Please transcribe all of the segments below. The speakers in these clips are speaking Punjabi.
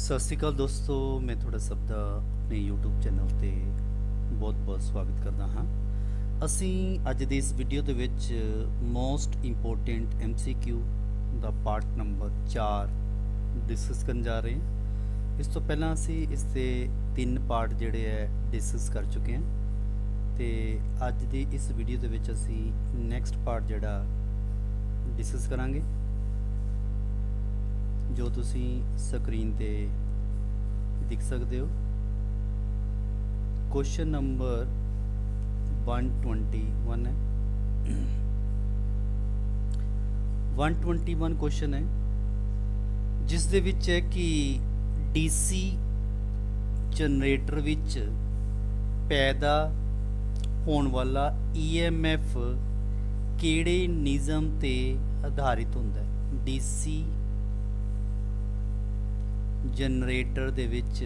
ਸਤਿ ਸ਼੍ਰੀ ਅਕਾਲ ਦੋਸਤੋ, ਮੈਂ ਤੁਹਾਡਾ ਸਭ ਦਾ ਆਪਣੇ YouTube ਚੈਨਲ ਤੇ ਬਹੁਤ-ਬਹੁਤ ਸਵਾਗਤ ਕਰਦਾ ਹਾਂ। ਅਸੀਂ ਅੱਜ ਦੀ ਇਸ ਵੀਡੀਓ ਦੇ ਵਿੱਚ ਮੋਸਟ ਇੰਪੋਰਟੈਂਟ MCQ ਦਾ ਪਾਰਟ ਨੰਬਰ 4 ਡਿਸਕਸ ਕਰਨ ਜਾ ਰਹੇ ਹਾਂ। ਇਸ ਤੋਂ ਪਹਿਲਾਂ ਅਸੀਂ ਇਸ ਦੇ 3 ਪਾਰਟ ਜਿਹੜੇ ਹੈ ਡਿਸਕਸ ਕਰ ਚੁੱਕੇ ਹਾਂ ਤੇ ਅੱਜ ਦੀ ਇਸ ਵੀਡੀਓ ਦੇ ਵਿੱਚ ਅਸੀਂ ਨੈਕਸਟ ਪਾਰਟ ਜਿਹੜਾ ਡਿਸਕਸ ਕਰਾਂਗੇ, ਜੋ ਤੁਸੀਂ ਸਕਰੀਨ ਤੇ ਦੇਖ ਸਕਦੇ ਹੋ। ਕੁਐਸਚਨ ਨੰਬਰ 121 ਹੈ। 121 ਕੁਐਸਚਨ ਹੈ ਜਿਸ ਦੇ ਵਿੱਚ ਹੈ ਕਿ DC ਜਨਰੇਟਰ ਵਿੱਚ ਪੈਦਾ ਹੋਣ ਵਾਲਾ EMF ਕਿਹੜੇ ਨਿਯਮ ਤੇ ਆਧਾਰਿਤ ਹੁੰਦਾ ਹੈ। DC ਜਨਰੇਟਰ ਦੇ ਵਿੱਚ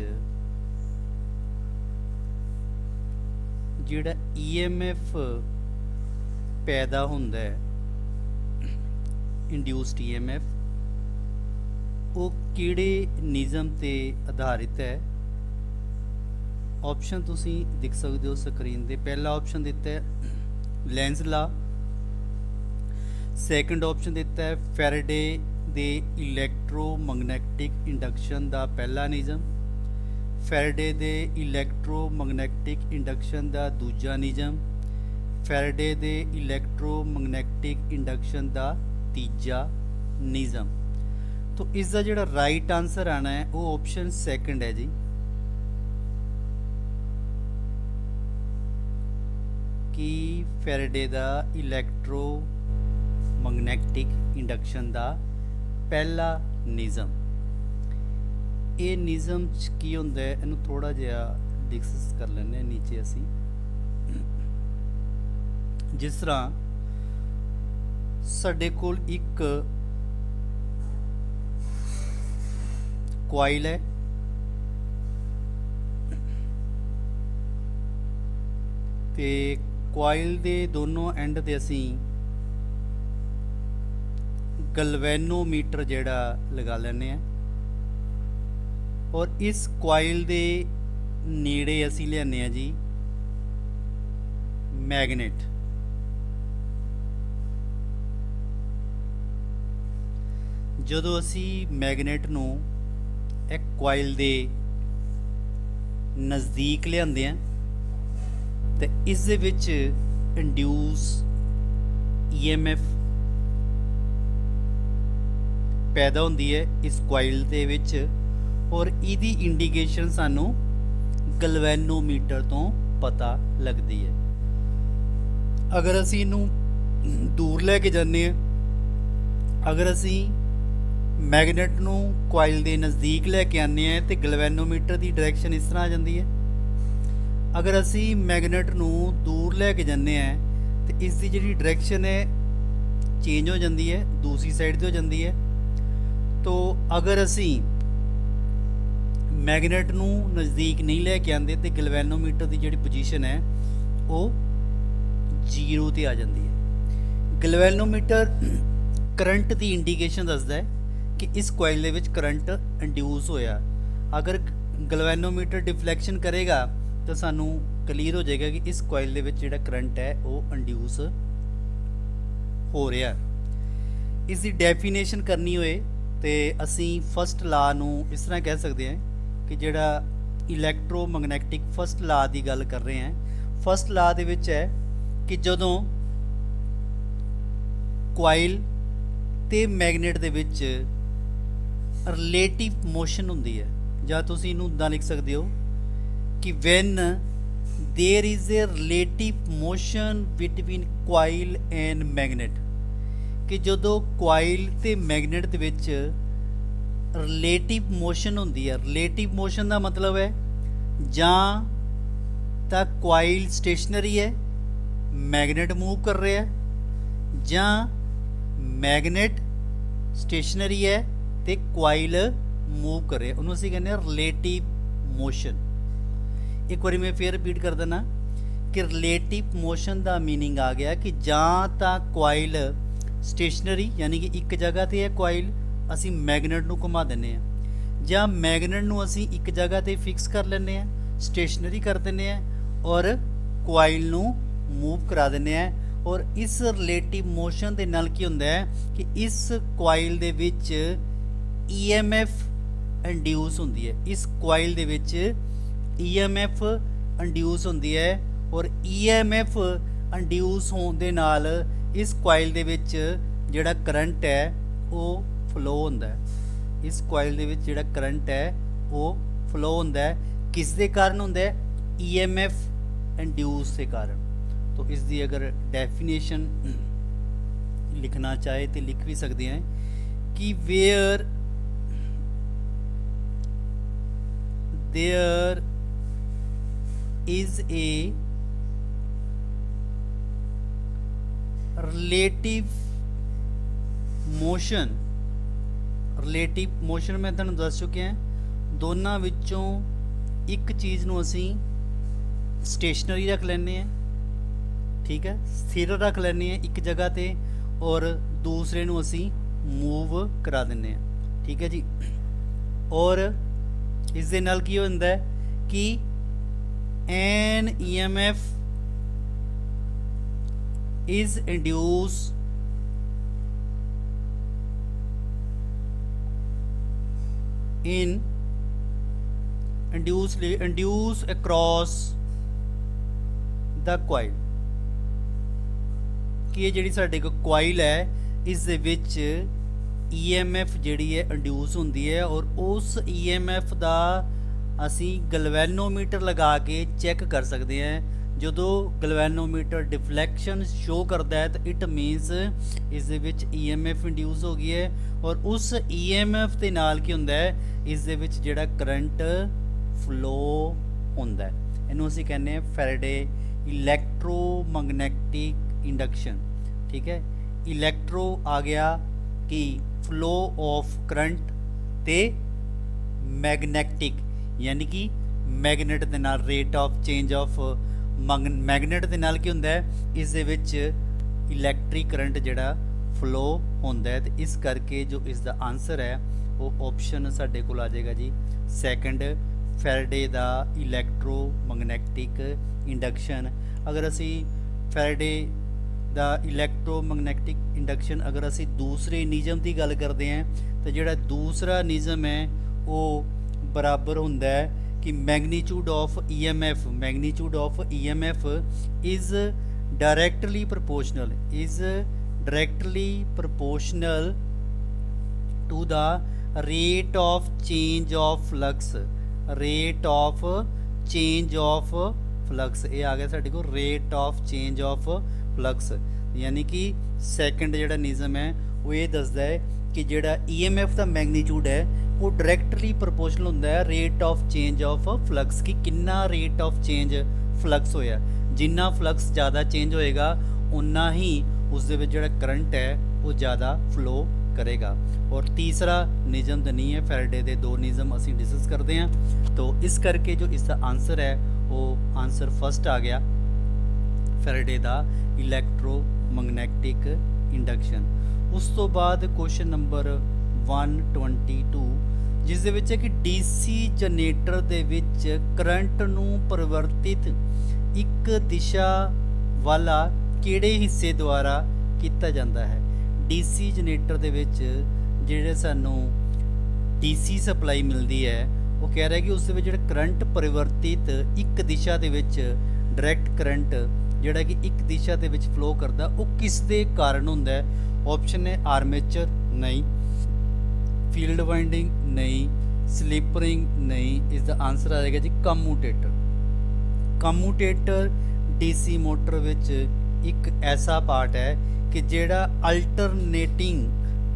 ਜਿਹੜਾ EMF ਪੈਦਾ ਹੁੰਦਾ ਹੈ, ਇੰਡਿਊਸਡ EMF, ਉਹ ਕਿਹੜੇ ਨਿਯਮ ਤੇ ਆਧਾਰਿਤ ਹੈ। ਆਪਸ਼ਨ ਤੁਸੀਂ ਦੇਖ ਸਕਦੇ ਹੋ ਸਕਰੀਨ ਤੇ। ਪਹਿਲਾ ਆਪਸ਼ਨ ਦਿੱਤਾ ਹੈ ਲੈਂਜ਼ ਲਾ, ਸੈਕੰਡ ਆਪਸ਼ਨ ਦਿੱਤਾ ਹੈ ਫੈਰਾਡੇ ਦੇ ਇਲੈਕਟ੍ਰੋਮੈਗਨੈਟਿਕ ਇੰਡਕਸ਼ਨ ਦਾ ਪਹਿਲਾ ਨਿਯਮ, ਫੈਰਾਡੇ ਦੇ ਇਲੈਕਟ੍ਰੋਮੈਗਨੈਟਿਕ ਇੰਡਕਸ਼ਨ ਦਾ ਦੂਜਾ ਨਿਯਮ, ਫੈਰਾਡੇ ਦੇ ਇਲੈਕਟ੍ਰੋਮੈਗਨੈਟਿਕ ਇੰਡਕਸ਼ਨ ਦਾ ਤੀਜਾ ਨਿਯਮ। ਤਾਂ ਇਸ ਦਾ ਜਿਹੜਾ ਰਾਈਟ ਆਨਸਰ ਆਣਾ ਹੈ ਉਹ ਆਪਸ਼ਨ ਸੈਕੰਡ ਹੈ ਜੀ, ਕਿ ਫੈਰਾਡੇ ਦਾ ਇਲੈਕਟ੍ਰੋਮੈਗਨੈਟਿਕ ਇੰਡਕਸ਼ਨ ਦਾ ਪਹਿਲਾ ਨਿਯਮ। ਇਹ ਨਿਯਮ ਚ ਕੀ ਹੁੰਦਾ ਹੈ, ਇਹਨੂੰ ਥੋੜਾ ਜਿਹਾ ਡਿਸਕਸ ਕਰ ਲੈਂਦੇ ਹਾਂ ਨੀਚੇ ਅਸੀਂ। ਜਿਸ ਤਰ੍ਹਾਂ ਸਾਡੇ ਕੋਲ ਇੱਕ ਕੁਆਇਲ ਹੈ ਤੇ ਕੁਆਇਲ ਦੇ ਦੋਨੋਂ ਐਂਡ ਤੇ ਅਸੀਂ ਗਲਵੈਨੋਮੀਟਰ ਜਿਹੜਾ ਲਗਾ ਲੈਂਦੇ ਆ, ਔਰ ਇਸ ਕੁਆਇਲ ਦੇ ਨੇੜੇ ਅਸੀਂ ਲਿਆਉਂਦੇ ਆ ਜੀ ਮੈਗਨੇਟ। ਜਦੋਂ ਅਸੀਂ ਮੈਗਨੇਟ ਨੂੰ ਇੱਕ ਕੁਆਇਲ ਦੇ ਨਜ਼ਦੀਕ ਲਿਆਉਂਦੇ ਆ ਤੇ ਇਸ ਦੇ ਵਿੱਚ ਇੰਡਿਊਸ EMF ਪੈਦਾ ਹੁੰਦੀ ਹੈ ਇਸ ਕੁਆਇਲ ਦੇ ਵਿੱਚ, ਔਰ ਇਹਦੀ ਇੰਡੀਕੇਸ਼ਨ ਸਾਨੂੰ ਗਲਵੈਨੋਮੀਟਰ ਤੋਂ ਪਤਾ ਲੱਗਦੀ ਹੈ। ਅਗਰ ਅਸੀਂ ਇਹਨੂੰ ਦੂਰ ਲੈ ਕੇ ਜਾਂਦੇ ਹਾਂ, ਅਗਰ ਅਸੀਂ ਮੈਗਨੇਟ ਨੂੰ ਕੁਆਇਲ ਦੇ ਨਜ਼ਦੀਕ ਲੈ ਕੇ ਆਉਂਦੇ ਹਾਂ ਤੇ ਗਲਵੈਨੋਮੀਟਰ ਦੀ ਡਾਇਰੈਕਸ਼ਨ ਇਸ ਤਰ੍ਹਾਂ ਆ ਜਾਂਦੀ ਹੈ। ਅਗਰ ਅਸੀਂ ਮੈਗਨੇਟ ਨੂੰ ਦੂਰ ਲੈ ਕੇ ਜਾਂਦੇ ਹਾਂ ਤੇ ਇਸ ਦੀ ਜਿਹੜੀ ਡਾਇਰੈਕਸ਼ਨ ਹੈ ਚੇਂਜ ਹੋ ਜਾਂਦੀ ਹੈ, ਦੂਸਰੀ ਸਾਈਡ ਤੇ ਹੋ ਜਾਂਦੀ ਹੈ। तो अगर असी मैगनेट नू नज़दीक नहीं लैके आते तो गलवैनोमीटर की जिहड़ी पोजीशन है वो 0 ते आ जाती है। गलवैनोमीटर करंट की इंडीकेशन दसदा है कि इस कोइल दे विच करंट इंड्यूस होया। अगर गलवैनोमीटर डिफ्लैक्शन करेगा तो सानू क्लीयर हो जाएगा कि इस कोइल दे विच जिहड़ा करंट है वो इंड्यूस हो रहा। इसकी डेफिनेशन करनी होए तो असी फस्ट ला नू इस तरह कह सकते हैं कि जिहड़ा इलैक्ट्रोमैगनैटिक फस्ट ला की गल कर रहे हैं। फस्ट ला दे विच है कि जदों कुआइल ते मैगनेट दे विच रिलेटिव मोशन हुंदी है, जां तुसीं इहनूं इदां लिख सकते हो कि when there is a relative motion between coil and magnet, कि जदों कुआइल ते मैगनेट दे विच रिलेटिव मोशन हुंदी है। रिलेटिव मोशन का मतलब है जां तां कुआइल स्टेशनरी है, मैगनेट मूव कर रहा है, जां मैगनेट स्टेशनरी है ते कुआइल मूव कर रहा है, उन्होंने असीं कहने रिलेटिव मोशन। एक बार मैं फिर रिपीट कर देना कि रिलेटिव मोशन का मीनिंग आ गया कि जां तां कुआइल स्टेशनरी यानी कि एक जगह ते है कोइल, असी मैगनेट नूं घुमा दिंदे आ, ਜਾਂ ਮੈਗਨੇਟ ਨੂੰ ਅਸੀਂ ਇੱਕ ਜਗ੍ਹਾ ਤੇ ਫਿਕਸ ਕਰ ਲੈਂਦੇ ਆ, ਸਟੇਸ਼ਨਰੀ ਕਰ ਦਿੰਦੇ ਆ ਔਰ ਕੁਆਇਲ ਨੂੰ ਮੂਵ ਕਰਾ ਦਿੰਦੇ ਆ। ਔਰ ਇਸ ਰਿਲੇਟਿਵ ਮੋਸ਼ਨ ਦੇ ਨਾਲ ਕੀ ਹੁੰਦਾ ਹੈ ਕਿ ਇਸ ਕੁਆਇਲ ਦੇ ਵਿੱਚ EMF ਇੰਡਿਊਸ ਹੁੰਦੀ ਹੈ, ਇਸ ਕੁਆਇਲ ਦੇ ਵਿੱਚ EMF ਇੰਡਿਊਸ ਹੁੰਦੀ ਹੈ ਔਰ EMF ਇੰਡਿਊਸ ਹੋਣ ਦੇ ਨਾਲ ਇਸ ਕੁਆਇਲ ਦੇ ਵਿੱਚ ਜਿਹੜਾ ਕਰੰਟ ਹੈ ਉਹ ਫਲੋ ਹੁੰਦਾ ਹੈ। ਇਸ ਕੁਆਇਲ ਦੇ ਵਿੱਚ ਜਿਹੜਾ ਕਰੰਟ ਹੈ ਉਹ ਫਲੋ ਹੁੰਦਾ ਹੈ, ਕਿਸ ਦੇ ਕਾਰਨ ਹੁੰਦਾ ਹੈ? EMF इंड्यूस के कारण। तो इसकी अगर डेफिनेशन लिखना चाहे तो लिख भी सकते हैं कि where there is a relative motion, relative motion मैं तुहानूं दस चुके हैं, दोनों विचों एक चीज़ नूं असीं स्टेशनरी रख लेने हैं, ठीक है, स्थिर रख लेने हैं एक जगह ते और दूसरे नूं असीं मूव करा दिंदे हैं, ठीक है जी। और इस दे नाल की होंदा है कि an EMF is induce induce across the coil, कि ये जिहड़ी साडे कोल कोइल है इस दे विच EMF जिहड़ी है इंड्यूस हुंदी है और उस EMF दा असी गलवैनोमीटर लगा के चैक कर सकते हैं। जदों गलवैनोमीटर डिफ्लैक्शन शो करता है तो इट मीनस इस दे विच EMF इंड्यूस हो गई है और उस EMF दे नाल की हुंदा है इस दे विच जिहड़ा करंट फ्लो हुंदा है। इहनूं असीं कहने फैराडे इलैक्ट्रोमैग्नेटिक इंडक्शन, ठीक है। इलैक्ट्रो आ गया कि फ्लो ऑफ करंट ते मैगनैटिक यानी कि मैगनेट दे नाल rate of change of magnet दे नाल की हुंदा है इस दे विच इलैक्ट्रिक करंट जिहड़ा फ्लो हुंदा है। ते इस करके जो इसका आंसर है वो ऑप्शन साडे कोल आ जाएगा जी सैकेंड, फैराडे दा इलैक्ट्रोमैग्नेटिक इंडक्शन। अगर असी फैराडे दा इलैक्ट्रोमैग्नेटिक इंडक्शन अगर असी दूसरे नियम की गल करते हैं तो जिहड़ा दूसरा नियम है वो बराबर हुंदा है कि magnitude of EMF is directly proportional to the rate of change of flux, ये आ गया साडे को rate of change of flux. यानी कि सैकेंड जिहड़ा नियम है वो ये दसदा है कि जिहड़ा EMF का मैग्नीट्यूड है वो डायरेक्टली प्रोपोर्शनल हुंदा है rate of change of flux की कितना रेट ऑफ चेंज फ्लक्स होया, जिन्ना फ्लक्स ज़्यादा चेंज होएगा उन्ना ही उस दे विच जिहड़ा करंट है वो ज़्यादा फ्लो करेगा। और तीसरा नियम तो नहीं है, फैराडे के दो नियम असी डिस्कस करते हैं। तो इस करके जो इसका आंसर है वो आंसर फर्स्ट आ गया फैराडे का इलैक्ट्रोमैग्नेटिक इंडक्शन। उस तो बाद क्वेश्चन नंबर 122 जिस दे विच है कि DC जनरेटर दे विच करंट नूं परिवर्तित एक दिशा वाला किहड़े हिस्से द्वारा किया जाता है। DC जनरेटर दे विच जिहड़े सानूं DC सप्लाई मिलती है वो कह रहा है कि उस दे विच जिहड़ा करंट परिवर्तित एक दिशा दे विच डायरैक्ट करंट जिहड़ा कि एक दिशा दे विच फ्लो करदा वो किस दे कारण हुंदा है। ऑप्शन है आर्मेचर नहीं, फील्ड वाइंडिंग नहीं, स्लिपरिंग नहीं। इसका आंसर आ जाएगा जी कम्यूटेटर। कम्यूटेटर DC मोटर विच एक ऐसा पार्ट है कि जिहड़ा अल्टरनेटिंग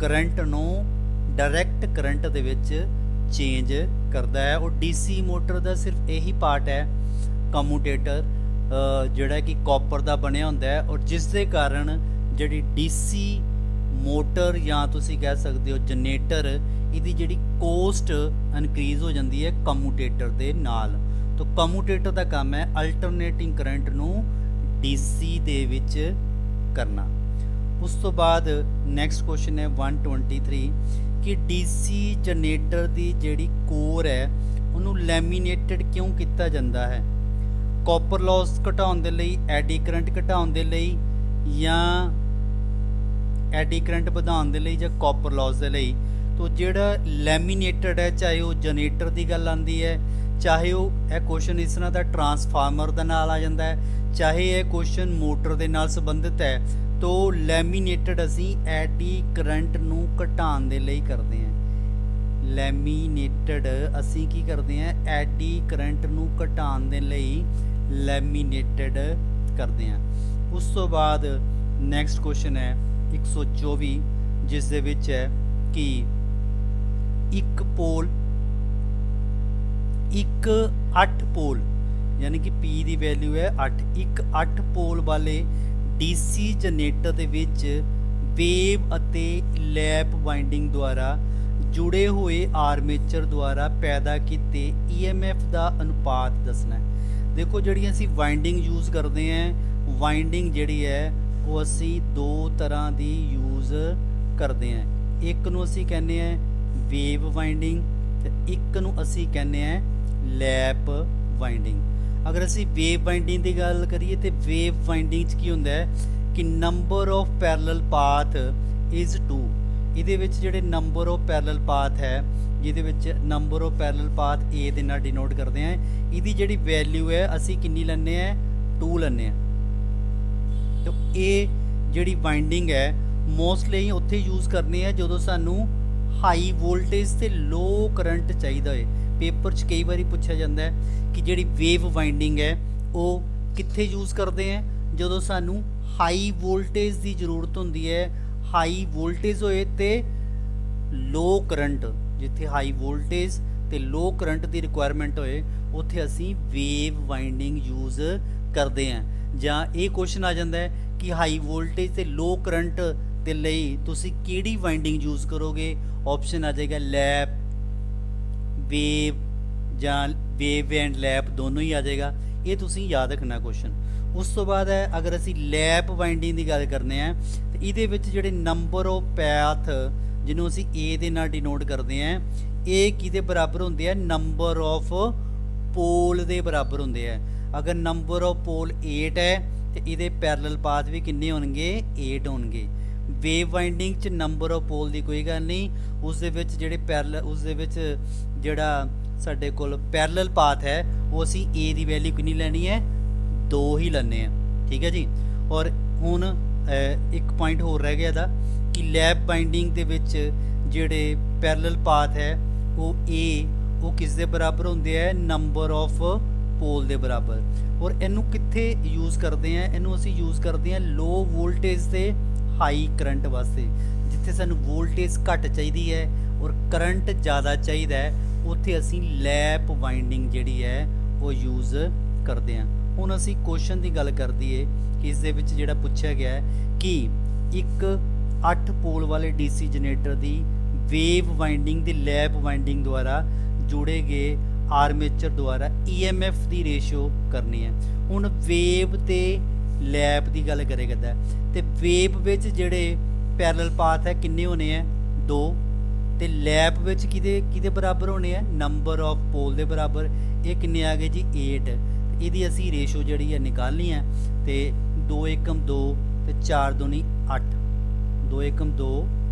करंट नूं direct current they which change करता है और DC मोटर का सिर्फ यही पार्ट है कम्यूटेटर जिहड़ा कि कॉपर का बनिया होंदा है और जिस दे कारण जिहड़ी DC मोटर या तुसीं कह सकते हो जनरेटर इहदी जिहड़ी कोस्ट इनक्रीज़ हो जाती है कम्यूटेटर दे नाल। तो कम्यूटेटर का काम है अल्टरनेटिंग करंट नूं DC दे विच करना। उस तो बाद नैक्सट क्वेश्चन है 123 ਕਿ ਡੀਸੀ ਜਨਰੇਟਰ ਦੀ ਜਿਹੜੀ ਕੋਰ ਹੈ ਉਹਨੂੰ ਲੈਮੀਨੇਟਡ ਕਿਉਂ ਕੀਤਾ ਜਾਂਦਾ ਹੈ? ਕਾਪਰ ਲਾਸ ਘਟਾਉਣ ਦੇ ਲਈ, ਐਡੀ ਕਰੰਟ ਘਟਾਉਣ ਦੇ ਲਈ, ਜਾਂ ਐਡੀ ਕਰੰਟ ਵਧਾਉਣ ਦੇ ਲਈ, ਜਾਂ ਕਾਪਰ ਲਾਸ ਦੇ ਲਈ। ਤੋ ਜਿਹੜਾ ਲੈਮੀਨੇਟਡ ਹੈ, ਚਾਹੇ ਉਹ ਜਨਰੇਟਰ ਦੀ ਗੱਲ ਆਉਂਦੀ ਹੈ, ਚਾਹੇ ਉਹ ਇਹ ਕੁਐਸਚਨ ਇਸ ਤਰ੍ਹਾਂ ਦਾ ਟਰਾਂਸਫਾਰਮਰ ਦੇ ਨਾਲ ਆ ਜਾਂਦਾ ਹੈ, ਚਾਹੇ ਇਹ ਕੁਐਸਚਨ ਮੋਟਰ ਦੇ ਨਾਲ ਸੰਬੰਧਿਤ ਹੈ, ਤੋ ਲੈਮੀਨੇਟਡ ਅਸੀਂ ਐਡੀ ਕਰੰਟ ਨੂੰ ਘਟਾਉਣ ਦੇ ਲਈ ਕਰਦੇ ਹਾਂ। ਲੈਮੀਨੇਟਡ ਅਸੀਂ ਕੀ ਕਰਦੇ ਹਾਂ? ਐਡੀ ਕਰੰਟ ਨੂੰ ਘਟਾਉਣ ਦੇ ਲਈ ਲੈਮੀਨੇਟਡ ਕਰਦੇ ਹਾਂ। ਉਸ ਤੋਂ ਬਾਅਦ ਨੈਕਸਟ ਕੁਐਸਚਨ ਹੈ 124, ਜਿਸ ਦੇ ਵਿੱਚ ਹੈ ਕਿ ਇੱਕ ਪੋਲ, ਇੱਕ 8 ਪੋਲ, ਯਾਨੀ ਕਿ P ਦੀ ਵੈਲਿਊ ਹੈ 8, ਇੱਕ 8 ਪੋਲ ਵਾਲੇ ਡੀਸੀ ਜਨਰੇਟਰ ਦੇ ਵਿੱਚ ਵੇਵ ਅਤੇ ਲੈਪ ਵਾਈਂਡਿੰਗ ਦੁਆਰਾ ਜੁੜੇ ਹੋਏ ਆਰਮੇਚਰ ਦੁਆਰਾ ਪੈਦਾ ਕੀਤੇ EMF ਦਾ ਅਨੁਪਾਤ ਦੱਸਣਾ ਹੈ। ਦੇਖੋ ਜਿਹੜੀਆਂ ਅਸੀਂ ਵਾਈਂਡਿੰਗ ਯੂਜ਼ ਕਰਦੇ ਹਾਂ, ਵਾਈਂਡਿੰਗ ਜਿਹੜੀ ਹੈ ਉਹ ਅਸੀਂ ਦੋ ਤਰ੍ਹਾਂ ਦੀ ਯੂਜ਼ ਕਰਦੇ ਹਾਂ। ਇੱਕ ਨੂੰ ਅਸੀਂ ਕਹਿੰਦੇ ਹਾਂ ਵੇਵ ਵਾਈਂਡਿੰਗ, ਤੇ ਇੱਕ ਨੂੰ ਅਸੀਂ ਕਹਿੰਦੇ ਹਾਂ ਲੈਪ ਵਾਈਂਡਿੰਗ। ਅਗਰ ਅਸੀਂ ਵੇਵ ਵਾਈਂਡਿੰਗ ਦੀ ਗੱਲ ਕਰੀਏ ਤੇ ਵੇਵ ਵਾਈਂਡਿੰਗ 'ਚ ਕੀ ਹੁੰਦਾ ਹੈ ਕਿ number of parallel path is 2। ਇਹਦੇ ਵਿੱਚ ਜਿਹੜੇ ਨੰਬਰ ਆਫ ਪੈਰਲਲ ਪਾਥ ਹੈ, ਜਿਹਦੇ ਵਿੱਚ number of parallel path A ਦੇ ਨਾਲ ਡਿਨੋਟ ਕਰਦੇ ਹਾਂ, ਇਹਦੀ ਜਿਹੜੀ ਵੈਲਿਊ ਹੈ ਅਸੀਂ ਕਿੰਨੀ ਲੈਂਦੇ ਹਾਂ? 2 ਲੈਂਦੇ ਹਾਂ। ਤਾਂ ਇਹ ਜਿਹੜੀ ਵਾਈਂਡਿੰਗ ਹੈ ਮੋਸਟਲੀ ਉੱਥੇ ਯੂਜ਼ ਕਰਨੀ ਹੈ ਜਦੋਂ ਸਾਨੂੰ ਹਾਈ ਵੋਲਟੇਜ ਤੇ ਲੋ ਕਰੰਟ ਚਾਹੀਦਾ ਹੋਏ। ਪੇਪਰ 'ਚ ਕਈ ਵਾਰੀ ਪੁੱਛਿਆ ਜਾਂਦਾ ਹੈ ਕਿ ਜਿਹੜੀ ਵੇਵ ਵਾਈਂਡਿੰਗ ਹੈ ਉਹ ਕਿੱਥੇ ਯੂਜ਼ ਕਰਦੇ ਆ? ਜਦੋਂ ਸਾਨੂੰ ਹਾਈ ਵੋਲਟੇਜ ਦੀ ਜ਼ਰੂਰਤ ਹੁੰਦੀ ਹੈ, ਹਾਈ ਵੋਲਟੇਜ ਹੋਏ ਤੇ ਲੋ ਕਰੰਟ, ਜਿੱਥੇ ਹਾਈ ਵੋਲਟੇਜ ਤੇ ਲੋ ਕਰੰਟ ਦੀ ਰਿਕੁਆਇਰਮੈਂਟ ਹੋਏ ਉੱਥੇ ਅਸੀਂ ਵੇਵ ਵਾਈਂਡਿੰਗ ਯੂਜ਼ ਕਰਦੇ ਹਾਂ। ਜਾਂ ਇਹ ਕੁਐਸਚਨ ਆ ਜਾਂਦਾ ਹੈ ਕਿ ਹਾਈ ਵੋਲਟੇਜ ਤੇ ਲੋ ਕਰੰਟ ਦੇ ਲਈ ਤੁਸੀਂ ਕਿਹੜੀ ਵਾਈਂਡਿੰਗ ਯੂਜ਼ ਕਰੋਗੇ? ਆਪਸ਼ਨ ਆ ਜਾਏਗਾ ਲੈਪ, ਵੇਵ, ਜਾਂ ਵੇਵ ਐਂਡ ਲੈਪ ਦੋਨੋਂ ਹੀ ਆ ਜਾਏਗਾ। ਇਹ ਤੁਸੀਂ ਯਾਦ ਰੱਖਣਾ ਕੁਐਸਚਨ। ਉਸ ਤੋਂ ਬਾਅਦ ਹੈ ਅਗਰ ਅਸੀਂ ਲੈਪ ਵਾਈਂਡਿੰਗ ਦੀ ਗੱਲ ਕਰਨੇ ਆ ਤੇ ਇਹਦੇ ਵਿੱਚ ਜਿਹੜੇ ਨੰਬਰ ਆਫ ਪੈਥ ਜਿਹਨੂੰ ਅਸੀਂ A ਦੇ ਨਾਲ ਡਿਨੋਟ ਕਰਦੇ ਆ, ਇਹ ਕਿਹਦੇ ਬਰਾਬਰ ਹੁੰਦੇ ਆ? ਨੰਬਰ ਆਫ ਪੋਲ ਦੇ ਬਰਾਬਰ ਹੁੰਦੇ ਆ। ਅਗਰ ਨੰਬਰ ਆਫ ਪੋਲ 8 ਹੈ ਤੇ ਇਹਦੇ ਪੈਰਲਲ ਪਾਥ ਵੀ ਕਿੰਨੇ ਹੋਣਗੇ? 8 ਹੋਣਗੇ। ਵੇਵ ਵਾਈਂਡਿੰਗ 'ਚ ਨੰਬਰ ਆਫ ਪੋਲ ਦੀ ਕੋਈ ਗੱਲ ਨਹੀਂ, ਉਸ ਦੇ ਵਿੱਚ ਜਿਹੜੇ ਉਸ ਦੇ ਵਿੱਚ ਜਿਹੜਾ ਸਾਡੇ ਕੋਲ ਪੈਰਲਲ ਪਾਥ ਹੈ ਉਹ ਅਸੀਂ A ਦੀ ਵੈਲਿਊ ਕਿੰਨੀ ਲੈਣੀ ਹੈ? 2 ਹੀ ਲੈਣੇ ਆ। ਠੀਕ ਹੈ ਜੀ। ਔਰ ਹੁਣ ਇੱਕ ਪੁਆਇੰਟ ਹੋਰ ਰਹਿ ਗਿਆ ਇਹਦਾ ਕਿ ਲੈਪ ਵਾਈਂਡਿੰਗ ਦੇ ਵਿੱਚ ਜਿਹੜੇ ਪੈਰਲਲ ਪਾਥ ਹੈ ਉਹ ਉਹ ਕਿਸ ਦੇ ਬਰਾਬਰ ਹੁੰਦੇ ਆ? ਨੰਬਰ ਆਫ ਪੋਲ ਦੇ ਬਰਾਬਰ। ਔਰ ਇਹਨੂੰ ਕਿੱਥੇ ਯੂਜ਼ ਕਰਦੇ ਆ? ਇਹਨੂੰ ਅਸੀਂ ਯੂਜ਼ ਕਰਦੇ ਆ ਲੋ ਵੋਲਟੇਜ ਤੇ ਹਾਈ ਕਰੰਟ ਵਾਸਤੇ। ਜਿੱਥੇ ਸਾਨੂੰ ਵੋਲਟੇਜ ਘੱਟ ਚਾਹੀਦੀ ਹੈ ਔਰ ਕਰੰਟ ਜ਼ਿਆਦਾ ਚਾਹੀਦਾ ਹੈ ਉੱਥੇ ਅਸੀਂ ਲੈਪ ਵਾਈਂਡਿੰਗ ਜਿਹੜੀ ਹੈ ਉਹ ਯੂਜ਼ ਕਰਦੇ ਹਾਂ। ਹੁਣ ਅਸੀਂ ਕੁਐਸਚਨ ਦੀ ਗੱਲ ਕਰ ਦਈਏ ਕਿ ਇਸ ਦੇ ਵਿੱਚ ਜਿਹੜਾ ਪੁੱਛਿਆ ਗਿਆ ਹੈ ਕਿ ਇੱਕ 8 ਪੋਲ ਵਾਲੇ DC ਜਨਰੇਟਰ ਦੀ ਵੇਵ ਵਾਈਂਡਿੰਗ ਤੇ ਲੈਪ ਵਾਈਂਡਿੰਗ ਦੁਆਰਾ ਜੁੜੇ ਗਏ ਆਰਮੇਚਰ ਦੁਆਰਾ EMF ਦੀ ਰੇਸ਼ੋ ਕਰਨੀ ਹੈ। ਹੁਣ ਵੇਵ ਤੇ ਲੈਪ ਦੀ ਗੱਲ ਕਰੇ ਕਰਦਾ ਤੇ ਵੇਵ ਵਿੱਚ ਜਿਹੜੇ ਪੈਰਲਲ ਪਾਥ ਹੈ ਕਿੰਨੇ ਹੋਣੇ ਆ? 2। ਤੇ ਲੈਪ ਵਿੱਚ ਕਿਹਦੇ ਬਰਾਬਰ ਹੋਣੇ ਆ? ਨੰਬਰ ਆਫ ਪੋਲ ਦੇ ਬਰਾਬਰ। ਇਹ ਕਿੰਨੇ ਆ ਗਏ ਜੀ? 8। ਇਹਦੀ ਅਸੀਂ ਰੇਸ਼ੋ ਜਿਹੜੀ ਹੈ ਨਿਕਾਲਣੀ ਹੈ ਤੇ 2 ਏਕਮ 2 ਤੇ 4 ਦੂਣੀ 8, 2 ਏਕਮ 2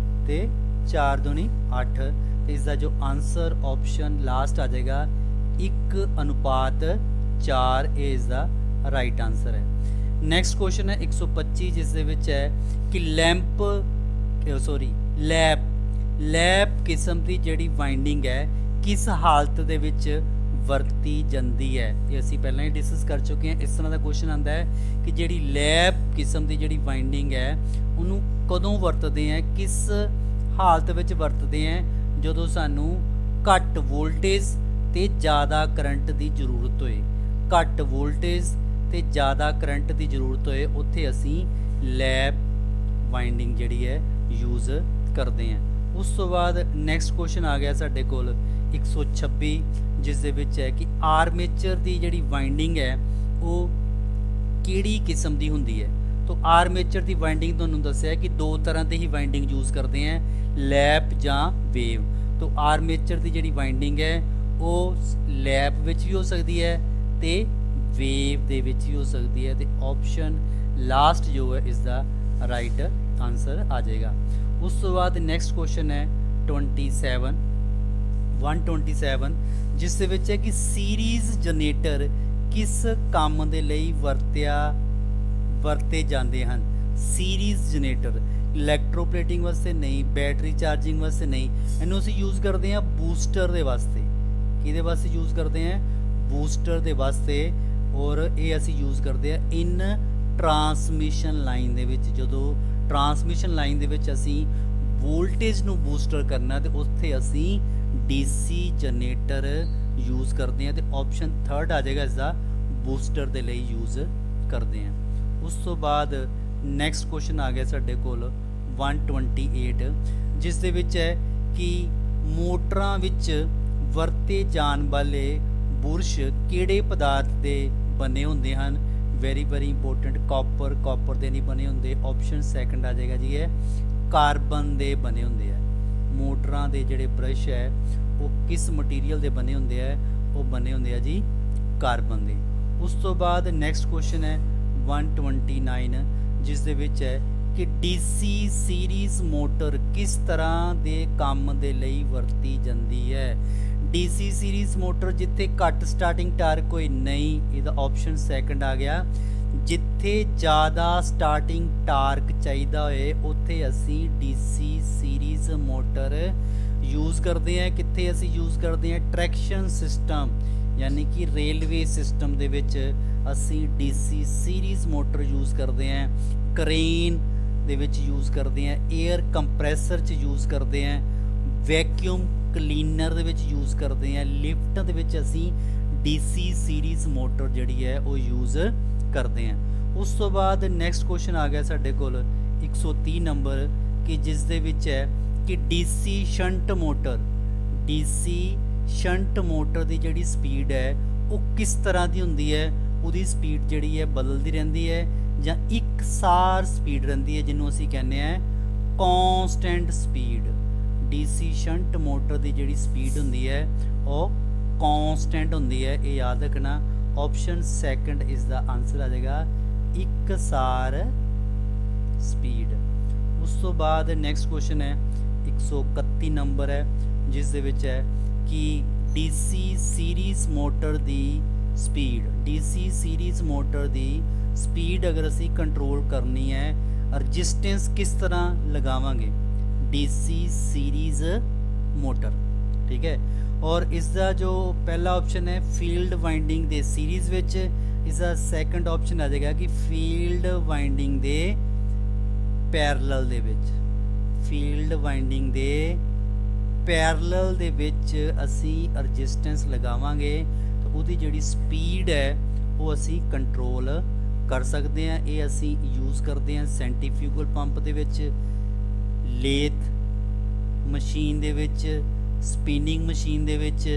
ਤੇ 4 ਦੂਣੀ 8। ਤੇ ਇਸ ਦਾ ਜੋ ਆਨਸਰ ਆਪਸ਼ਨ ਲਾਸਟ ਆ ਜਾਏਗਾ 1:4। ਇਹ ਇਸ ਦਾ ਰਾਈਟ ਆਨਸਰ ਹੈ। ਨੈਕਸਟ ਕੁਐਸਚਨ ਹੈ 125, ਜਿਸ ਦੇ ਵਿੱਚ ਹੈ ਕਿ ਲੈਪ ਕਿਸਮ ਦੀ ਜਿਹੜੀ ਵਾਈਂਡਿੰਗ ਹੈ ਕਿਸ ਹਾਲਤ ਦੇ ਵਿੱਚ ਵਰਤੀ ਜਾਂਦੀ ਹੈ? ਇਹ ਅਸੀਂ ਪਹਿਲਾਂ ਹੀ ਡਿਸਕਸ ਕਰ ਚੁੱਕੇ ਹਾਂ। ਇਸ ਤਰ੍ਹਾਂ ਦਾ ਕੁਐਸਚਨ ਆਉਂਦਾ ਹੈ ਕਿ ਜਿਹੜੀ ਲੈਪ ਕਿਸਮ ਦੀ ਜਿਹੜੀ ਵਾਈਂਡਿੰਗ ਹੈ ਉਹਨੂੰ ਕਦੋਂ ਵਰਤਦੇ ਆ? ਕਿਸ ਹਾਲਤ ਵਿੱਚ ਵਰਤਦੇ ਆ? ਜਦੋਂ ਸਾਨੂੰ ਘੱਟ ਵੋਲਟੇਜ ਤੇ ਜ਼ਿਆਦਾ ਕਰੰਟ ਦੀ ਜ਼ਰੂਰਤ ਹੋਏ। ਘੱਟ ਵੋਲਟੇਜ ਤੇ ਜ਼ਿਆਦਾ ਕਰੰਟ ਦੀ ਜ਼ਰੂਰਤ ਹੋਏ ਉੱਥੇ ਅਸੀਂ ਲੈਪ ਵਾਈਂਡਿੰਗ ਜਿਹੜੀ ਹੈ ਯੂਜ਼ ਕਰਦੇ ਹਾਂ। ਉਸ ਤੋਂ ਬਾਅਦ ਨੈਕਸਟ ਕੁਐਸਚਨ ਆ ਗਿਆ ਸਾਡੇ ਕੋਲ 126, ਜਿਸ ਦੇ ਵਿੱਚ ਹੈ ਕਿ ਆਰਮੇਚਰ ਦੀ ਜਿਹੜੀ ਵਾਈਂਡਿੰਗ ਹੈ ਉਹ ਕਿਹੜੀ ਕਿਸਮ ਦੀ ਹੁੰਦੀ ਹੈ? तो ਆਰਮੇਚਰ ਦੀ ਵਾਈਂਡਿੰਗ ਤੁਹਾਨੂੰ ਦੱਸਿਆ ਕਿ ਦੋ ਤਰ੍ਹਾਂ ਦੇ ਹੀ ਵਾਈਂਡਿੰਗ ਯੂਜ਼ ਕਰਦੇ ਆ, ਲੈਪ ਜਾਂ ਵੇਵ। तो ਆਰਮੇਚਰ ਦੀ ਜਿਹੜੀ ਵਾਈਂਡਿੰਗ ਹੈ ਉਹ ਲੈਪ ਵਿੱਚ ਵੀ ਹੋ ਸਕਦੀ ਹੈ ਤੇ ਵੇਵ ਦੇ ਵਿੱਚ ਵੀ ਹੋ ਸਕਦੀ ਹੈ, ਤੇ ਆਪਸ਼ਨ ਲਾਸਟ ਜੋ ਹੈ ਇਸ ਦਾ ਰਾਈਟ ਆਨਸਰ ਆ ਜਾਏਗਾ। ਉਸ ਤੋਂ ਬਾਅਦ ਨੈਕਸਟ ਕੁਐਸਚਨ ਹੈ 27 127, ਜਿਸ ਦੇ ਵਿੱਚ ਹੈ ਕਿ ਸੀਰੀਜ਼ ਜਨਰੇਟਰ ਕਿਸ ਕੰਮ ਦੇ ਲਈ ਵਰਤੇ ਜਾਂਦੇ ਹਨ। ਸੀਰੀਜ਼ ਜਨਰੇਟਰ ਇਲੈਕਟ੍ਰੋਪਲੇਟਿੰਗ ਵਾਸਤੇ ਨਹੀਂ, ਬੈਟਰੀ ਚਾਰਜਿੰਗ ਵਾਸਤੇ ਨਹੀਂ, ਇਹਨੂੰ ਅਸੀਂ ਯੂਜ਼ ਕਰਦੇ ਹਾਂ ਬੂਸਟਰ ਦੇ ਵਾਸਤੇ। ਕਿਹਦੇ ਵਾਸਤੇ ਯੂਜ਼ ਕਰਦੇ ਹਾਂ? ਬੂਸਟਰ ਦੇ ਵਾਸਤੇ। ਔਰ ਇਹ ਅਸੀਂ ਯੂਜ਼ ਕਰਦੇ ਹਾਂ ਇਨ ਟਰਾਂਸਮਿਸ਼ਨ ਲਾਈਨ ਦੇ ਵਿੱਚ। ਜਦੋਂ ਟਰਾਂਸਮਿਸ਼ਨ ਲਾਈਨ ਦੇ ਵਿੱਚ ਅਸੀਂ ਵੋਲਟੇਜ ਨੂੰ ਬੂਸਟਰ ਕਰਨਾ ਤੇ ਉੱਥੇ ਅਸੀਂ ਡੀਸੀ ਜਨਰੇਟਰ ਯੂਜ਼ ਕਰਦੇ ਹਾਂ, ਤੇ ਆਪਸ਼ਨ ਥਰਡ ਆ ਜਾਏਗਾ ਇਸ ਦਾ, ਬੂਸਟਰ ਦੇ ਲਈ ਯੂਜ਼ ਕਰਦੇ ਹਾਂ। ਉਸ ਤੋਂ ਬਾਅਦ ਨੈਕਸਟ ਕੁਐਸਚਨ ਆ ਗਿਆ ਸਾਡੇ ਕੋਲ 128, ਜਿਸ ਦੇ ਵਿੱਚ ਹੈ ਕਿ ਮੋਟਰਾਂ ਵਿੱਚ ਵਰਤੇ ਜਾਣ ਵਾਲੇ ਬੁਰਸ਼ ਕਿਹੜੇ ਪਦਾਰਥ ਦੇ ਬਣੇ ਹੁੰਦੇ ਹਨ। ਵੈਰੀ ਇੰਪੋਰਟੈਂਟ, ਕਾਪਰ ਦੇ ਨਹੀਂ ਬਣੇ ਹੁੰਦੇ। ਆਪਸ਼ਨ ਸੈਕੰਡ ਆ ਜਾਏਗਾ ਜੀ, ਇਹ ਕਾਰਬਨ ਦੇ ਬਣੇ ਹੁੰਦੇ ਆ। ਮੋਟਰਾਂ ਦੇ ਜਿਹੜੇ ਬ੍ਰਸ਼ ਹੈ ਉਹ ਕਿਸ ਮਟੀਰੀਅਲ ਦੇ ਬਣੇ ਹੁੰਦੇ ਆ? ਉਹ ਬਣੇ ਹੁੰਦੇ ਆ ਜੀ ਕਾਰਬਨ ਦੇ। ਉਸ ਤੋਂ ਬਾਅਦ ਨੈਕਸਟ ਕੁਐਸਚਨ ਹੈ 129, ਜਿਸ ਦੇ ਵਿੱਚ ਹੈ ਕਿ ਡੀਸੀ ਸੀਰੀਜ਼ ਮੋਟਰ ਕਿਸ ਤਰ੍ਹਾਂ ਦੇ ਕੰਮ ਦੇ ਲਈ ਵਰਤੀ ਜਾਂਦੀ ਹੈ। ਡੀਸੀ ਸੀਰੀਜ਼ ਮੋਟਰ ਜਿੱਥੇ ਘੱਟ ਸਟਾਰਟਿੰਗ ਟਾਰਕ ਕੋਈ ਨਹੀਂ, ਇਹਦਾ ਆਪਸ਼ਨ ਸੈਕੰਡ ਆ ਗਿਆ। ਜਿੱਥੇ ਜ਼ਿਆਦਾ ਸਟਾਰਟਿੰਗ ਟਾਰਕ ਚਾਹੀਦਾ ਹੋਏ ਉੱਥੇ ਅਸੀਂ ਡੀਸੀ ਸੀਰੀਜ਼ ਮੋਟਰ ਯੂਜ਼ ਕਰਦੇ ਹਾਂ। ਕਿੱਥੇ ਅਸੀਂ ਯੂਜ਼ ਕਰਦੇ ਹਾਂ? ਟਰੈਕਸ਼ਨ ਸਿਸਟਮ ਯਾਨੀ ਕਿ ਰੇਲਵੇ ਸਿਸਟਮ ਦੇ ਵਿੱਚ ਅਸੀਂ ਡੀਸੀ ਸੀਰੀਜ਼ ਮੋਟਰ ਯੂਜ਼ ਕਰਦੇ ਹਾਂ। ਕਰੇਨ ਦੇ ਵਿੱਚ ਯੂਜ਼ ਕਰਦੇ ਹਾਂ, 에ਅਰ ਕੰਪਰੈਸਰ 'ਚ ਯੂਜ਼ ਕਰਦੇ ਹਾਂ, ਵੈਕਿਊਮ ਕਲੀਨਰ ਦੇ ਵਿੱਚ ਯੂਜ਼ ਕਰਦੇ ਹਾਂ, ਲਿਫਟਾਂ ਦੇ ਵਿੱਚ ਅਸੀਂ ਡੀਸੀ ਸੀਰੀਜ਼ ਮੋਟਰ ਜਿਹੜੀ ਹੈ ਉਹ ਯੂਜ਼ ਕਰਦੇ ਹਾਂ। ਉਸ ਤੋਂ ਬਾਅਦ ਨੈਕਸਟ ਕੁਐਸਚਨ ਆ ਗਿਆ ਸਾਡੇ ਕੋਲ 130 ਨੰਬਰ, ਕਿ ਜਿਸ ਦੇ ਵਿੱਚ ਹੈ ਕਿ ਡੀਸੀ ਸ਼ੰਟ ਮੋਟਰ ਦੀ ਜਿਹੜੀ ਸਪੀਡ ਹੈ ਉਹ ਕਿਸ ਤਰ੍ਹਾਂ ਦੀ ਹੁੰਦੀ ਹੈ। ਉਹਦੀ ਸਪੀਡ ਜਿਹੜੀ ਹੈ ਬਦਲਦੀ ਰਹਿੰਦੀ ਹੈ ਜਾਂ ਇੱਕਸਾਰ ਸਪੀਡ ਰਹਿੰਦੀ ਹੈ, ਜਿਹਨੂੰ ਅਸੀਂ ਕਹਿੰਦੇ ਆ ਕੌਨਸਟੈਂਟ ਸਪੀਡ। ਡੀਸੀ ਸ਼ੰਟ ਮੋਟਰ ਦੀ ਜਿਹੜੀ ਸਪੀਡ ਹੁੰਦੀ ਹੈ ਉਹ ਕੌਨਸਟੈਂਟ ਹੁੰਦੀ ਹੈ, ਇਹ ਯਾਦ ਰੱਖਣਾ। ਆਪਸ਼ਨ ਸੈਕੰਡ ਇਸ ਦਾ ਆਨਸਰ ਆ ਜਾਏਗਾ ਇੱਕਸਾਰ ਸਪੀਡ। ਉਸ ਤੋਂ ਬਾਅਦ ਨੈਕਸਟ ਕੁਐਸਚਨ ਹੈ 131 ਨੰਬਰ ਹੈ, ਜਿਸ ਦੇ ਵਿੱਚ ਹੈ ਕਿ ਡੀਸੀ ਸੀਰੀਜ਼ ਮੋਟਰ ਦੀ ਸਪੀਡ ਅਗਰ ਅਸੀਂ ਕੰਟਰੋਲ ਕਰਨੀ ਹੈ, ਰਜਿਸਟੈਂਸ ਕਿਸ ਤਰ੍ਹਾਂ ਲਗਾਵਾਂਗੇ। ਡੀਸੀ ਸੀਰੀਜ਼ ਮੋਟਰ, ਠੀਕ ਹੈ। ਔਰ ਇਸ ਦਾ ਜੋ ਪਹਿਲਾ ਆਪਸ਼ਨ ਹੈ ਫੀਲਡ ਵਾਈਂਡਿੰਗ ਦੇ ਸੀਰੀਜ਼ ਵਿੱਚ, ਇਸ ਦਾ ਸੈਕੰਡ ਆਪਸ਼ਨ ਆ ਜਾਏਗਾ ਕਿ ਫੀਲਡ ਵਾਈਂਡਿੰਗ ਦੇ ਪੈਰਲਲ ਦੇ ਵਿੱਚ। ਫੀਲਡ ਵਾਈਂਡਿੰਗ ਦੇ ਪੈਰਲਲ ਦੇ ਵਿੱਚ ਅਸੀਂ ਰਜਿਸਟੈਂਸ ਲਗਾਵਾਂਗੇ ਤਾਂ ਉਹਦੀ ਜਿਹੜੀ ਸਪੀਡ ਹੈ ਉਹ ਅਸੀਂ ਕੰਟਰੋਲ ਕਰ ਸਕਦੇ ਹਾਂ। ਇਹ ਅਸੀਂ ਯੂਜ਼ ਕਰਦੇ ਹਾਂ ਸੈਂਟਰੀਫਿਊਗਲ ਪੰਪ ਦੇ ਵਿੱਚ, ਲੇਥ ਮਸ਼ੀਨ ਦੇ ਵਿੱਚ, ਸਪਿਨਿੰਗ ਮਸ਼ੀਨ ਦੇ ਵਿੱਚ।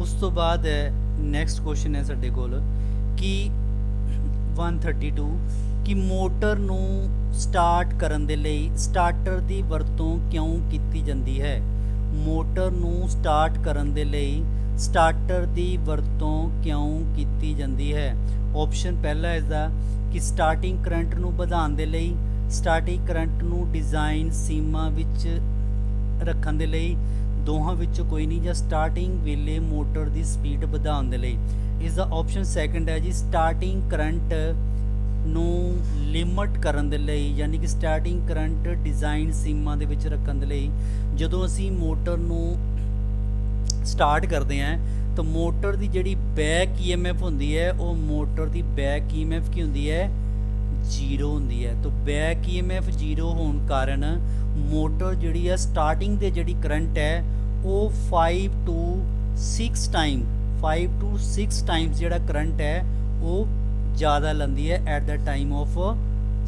ਉਸ ਤੋਂ ਬਾਅਦ ਨੈਕਸਟ ਕੁਐਸਚਨ ਹੈ ਸਾਡੇ ਕੋਲ ਕਿ 132, ਕਿ ਮੋਟਰ ਨੂੰ ਸਟਾਰਟ ਕਰਨ ਦੇ ਲਈ ਸਟਾਰਟਰ ਦੀ ਵਰਤੋਂ ਕਿਉਂ ਕੀਤੀ ਜਾਂਦੀ ਹੈ। ਮੋਟਰ ਨੂੰ ਸਟਾਰਟ ਕਰਨ ਦੇ ਲਈ ਸਟਾਰਟਰ ਦੀ ਵਰਤੋਂ ਕਿਉਂ ਕੀਤੀ ਜਾਂਦੀ ਹੈ। ਆਪਸ਼ਨ ਪਹਿਲਾ ਇਸ ਦਾ ਕਿ ਸਟਾਰਟਿੰਗ ਕਰੰਟ ਨੂੰ ਵਧਾਉਣ ਦੇ ਲਈ, ਸਟਾਰਟਿੰਗ ਕਰੰਟ ਨੂੰ ਡਿਜ਼ਾਈਨ ਸੀਮਾ ਵਿੱਚ ਰੱਖਣ ਦੇ ਲਈ, ਦੋਹਾਂ ਵਿੱਚੋਂ ਕੋਈ ਨਹੀਂ, ਜਾਂ ਸਟਾਰਟਿੰਗ ਵੇਲੇ ਮੋਟਰ ਦੀ ਸਪੀਡ ਵਧਾਉਣ ਦੇ ਲਈ। ਇਸ ਦਾ ਆਪਸ਼ਨ ਸੈਕੰਡ ਹੈ ਜੀ, ਸਟਾਰਟਿੰਗ ਕਰੰਟ ਨੂੰ ਲਿਮਟ ਕਰਨ ਦੇ ਲਈ, ਯਾਨੀ ਕਿ ਸਟਾਰਟਿੰਗ ਕਰੰਟ ਡਿਜ਼ਾਈਨ ਸੀਮਾ ਦੇ ਵਿੱਚ ਰੱਖਣ ਦੇ ਲਈ। ਜਦੋਂ ਅਸੀਂ ਮੋਟਰ ਨੂੰ ਸਟਾਰਟ ਕਰਦੇ ਹਾਂ ਤਾਂ ਮੋਟਰ ਦੀ ਜਿਹੜੀ ਬੈਕ EMF ਹੁੰਦੀ ਹੈ ਉਹ ਮੋਟਰ ਦੀ ਬੈਕ EMF ਕੀ ਹੁੰਦੀ ਹੈ? 0 ਹੁੰਦੀ ਹੈ। ਤਾਂ ਬੈਕ EMF 0 ਹੋਣ ਕਾਰਨ ਮੋਟਰ ਜਿਹੜੀ ਹੈ ਸਟਾਰਟਿੰਗ ਦੇ ਜਿਹੜੀ ਕਰੰਟ ਹੈ ਉਹ 5 to 6 ਟਾਈਮਸ ਜਿਹੜਾ ਕਰੰਟ ਹੈ ਉਹ ज़्यादा ਲੈਂਦੀ ਹੈ at the time of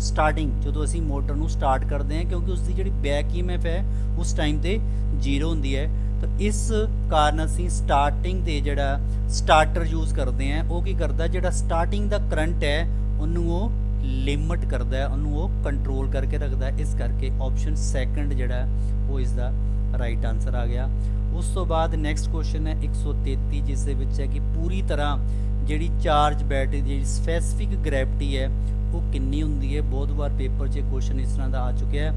starting, ਜਦੋਂ ਅਸੀਂ ਮੋਟਰ ਨੂੰ ਸਟਾਰਟ ਕਰਦੇ ਹਾਂ, ਕਿਉਂਕਿ ਉਸ ਦੀ ਜਿਹੜੀ ਬੈਕ EMF ਹੈ ਉਸ ਟਾਈਮ ਤੇ 0 ਹੁੰਦੀ ਹੈ। तो इस कारण ਅਸੀਂ ਸਟਾਰਟਿੰਗ ਤੇ ਜਿਹੜਾ ਸਟਾਰਟਰ ਯੂਜ਼ ਕਰਦੇ ਆ ਉਹ ਕੀ ਕਰਦਾ ਜਿਹੜਾ ਸਟਾਰਟਿੰਗ ਦਾ ਕਰੰਟ ਹੈ ਉਹਨੂੰ ਉਹ ਲਿਮਿਟ ਕਰਦਾ ਹੈ ਉਹਨੂੰ ਉਹ ਕੰਟਰੋਲ ਕਰਕੇ ਰੱਖਦਾ ਇਸ ਕਰਕੇ ਆਪਸ਼ਨ ਸੈਕੰਡ ਜਿਹੜਾ ਉਹ ਇਸ ਦਾ ਰਾਈਟ ਆਨਸਰ ਆ ਗਿਆ। ਉਸ ਤੋਂ ਬਾਅਦ ਨੈਕਸਟ ਕੁਐਸਚਨ ਹੈ 133 ਜਿਸ ਦੇ ਵਿੱਚ ਹੈ ਕਿ ਪੂਰੀ ਤਰ੍ਹਾਂ ਜਿਹੜੀ ਚਾਰਜ ਬੈਟਰੀ ਦੀ ਜਿਹੜੀ ਸਪੈਸੀਫਿਕ ਗ੍ਰੈਵਿਟੀ ਹੈ ਉਹ ਕਿੰਨੀ ਹੁੰਦੀ ਹੈ। ਬਹੁਤ ਵਾਰ ਪੇਪਰ 'ਚ ਕੁਐਸਚਨ ਇਸ ਤਰ੍ਹਾਂ ਦਾ ਆ ਚੁੱਕਿਆ ਹੈ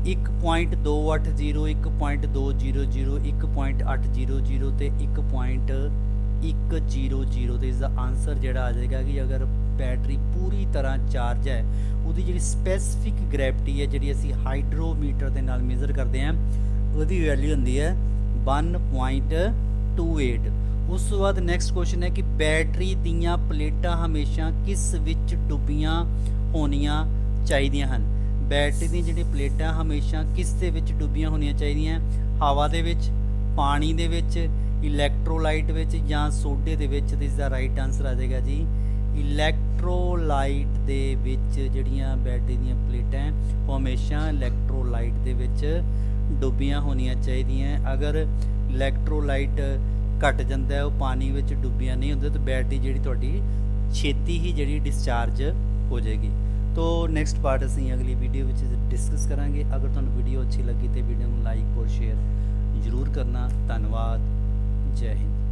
1.280 1.200 1.800 ਤੇ 1.100 ਤੇ ਇਸ ਦਾ ਆਨਸਰ ਜਿਹੜਾ ਆ ਜਾਏਗਾ ਕਿ ਅਗਰ ਬੈਟਰੀ ਪੂਰੀ ਤਰ੍ਹਾਂ ਚਾਰਜ ਹੈ ਉਹਦੀ ਜਿਹੜੀ ਸਪੈਸੀਫਿਕ ਗ੍ਰੈਵਿਟੀ ਹੈ ਜਿਹੜੀ ਅਸੀਂ ਹਾਈਡਰੋਮੀਟਰ ਦੇ ਨਾਲ ਮੇਜ਼ਰ ਕਰਦੇ ਹਾਂ ਉਹਦੀ ਵੈਲਿਊ ਹੁੰਦੀ ਹੈ 1.28। ਉਸ ਤੋਂ ਬਾਅਦ ਨੈਕਸਟ ਕੁਐਸਚਨ ਹੈ ਕਿ ਬੈਟਰੀ ਦੀਆਂ ਪਲੇਟਾਂ ਹਮੇਸ਼ਾ ਕਿਸ ਵਿੱਚ ਡੁੱਬੀਆਂ ਹੋਣੀਆਂ ਚਾਹੀਦੀਆਂ ਹਨ। ਬੈਟਰੀ ਦੀਆਂ ਜਿਹੜੀ ਪਲੇਟਾਂ ਹਮੇਸ਼ਾ ਕਿਸ ਦੇ ਵਿੱਚ ਡੁੱਬੀਆਂ ਹੋਣੀਆਂ ਚਾਹੀਦੀਆਂ ਹਵਾ ਦੇ ਵਿੱਚ ਪਾਣੀ ਦੇ ਵਿੱਚ ਇਲੈਕਟ੍ਰੋਲਾਈਟ ਵਿੱਚ ਜਾਂ ਸੋਡੇ ਦੇ ਵਿੱਚ। ਇਸ ਦਾ ਰਾਈਟ ਆਨਸਰ ਆ ਜਾਏਗਾ ਜੀ ਇਲੈਕਟ੍ਰੋਲਾਈਟ ਦੇ ਵਿੱਚ। ਜਿਹੜੀਆਂ ਬੈਟਰੀ ਦੀਆਂ ਪਲੇਟਾਂ ਉਹ ਹਮੇਸ਼ਾ ਇਲੈਕਟ੍ਰੋਲਾਈਟ ਦੇ ਵਿੱਚ ਡੁੱਬੀਆਂ ਹੋਣੀਆਂ ਚਾਹੀਦੀਆਂ। ਅਗਰ ਇਲੈਕਟ੍ਰੋਲਾਈਟ ਘਟ ਜਾਂਦਾ ਉਹ ਪਾਣੀ ਵਿੱਚ ਡੁੱਬੀਆਂ ਨਹੀਂ ਹੁੰਦੇ ਤਾਂ ਬੈਟਰੀ ਜਿਹੜੀ ਤੁਹਾਡੀ ਛੇਤੀ ਹੀ ਜਿਹੜੀ ਡਿਸਚਾਰਜ ਹੋ ਜਾਏਗੀ। तो नेक्स्ट पार्ट ਅਸੀਂ अगली वीडियो ਵਿੱਚ डिस्कस करांगे। अगर ਤੁਹਾਨੂੰ वीडियो अच्छी लगी तो वीडियो ਨੂੰ लाइक और शेयर जरूर करना। धन्यवाद। जय हिंद।